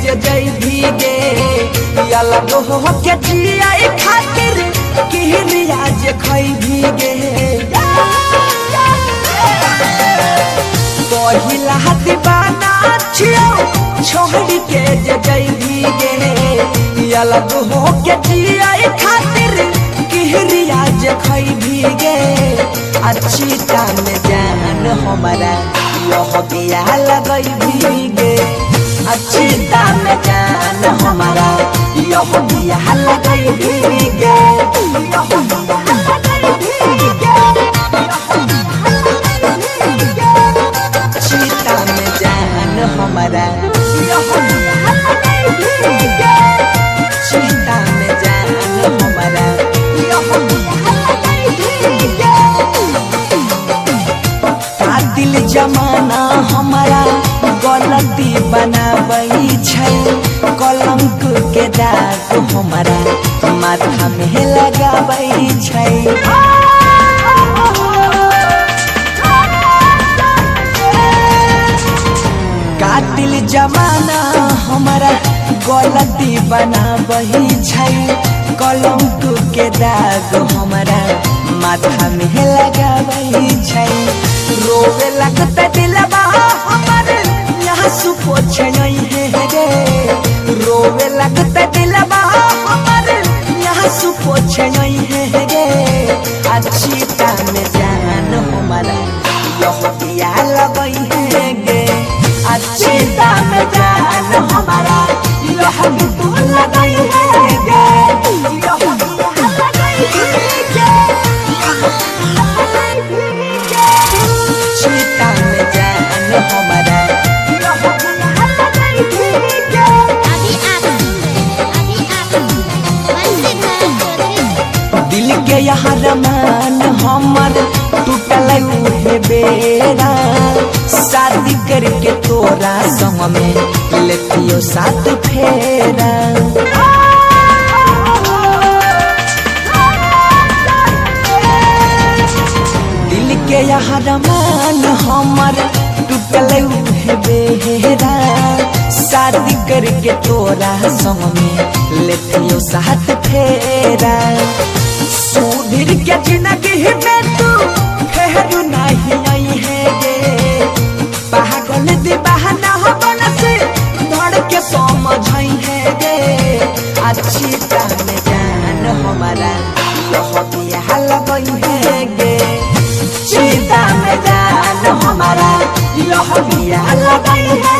जे जई भीगे अलग हो के जिया खातिर किहरिया जे खई भीगे पहिला दीवाना छियो छोड़ के जे जई भीगे अलग हो के जिया खातिर किहरिया जे खई भीगे अच्छी टान जान हमारा यह गया लगई भीगे अच्छी टान जान हमारा यह गया लगई भीगे अच्छी टान जान हमारा यह गया लगई भीगे अच्छी टान जान हमारा यह दिल जमाना हमारा गलती बनाबै छै कलंक के दाग हमारा माथा में लगाबै छै कातिल जमाना हमारा गलती बनाबै छै कलंक के दाग हमारा माथा में लगाबै छै रोवे लगता दिलवा हमारे यहाँ सुपोछ नहीं है गे रोवे लगता दिलवा हमारे यहाँ सुपोछ नहीं है गे अच्छी टान जान हमारा यह दिया लगई है गे अच्छी टान जान हमारा यह तू लगई है गे यह दिल के यहाँ रमान हमर टूटल उहे बेरा शादी करके तोरा संग में लेतियो साथ फेरा दिल के यहाँ रमान हमर टूटल उहे बेरा शादी करके तोरा संग में लेतियो साथ फेरा सुधीर के जिंदगी में तू फेरू नहीं आई है गे पागल दीवाना हो बन से धड़ के समझाई है गे अच्छी टान जान हमारा यह दिया लगई है गे चिता में जान हमारा यह दिया लगई है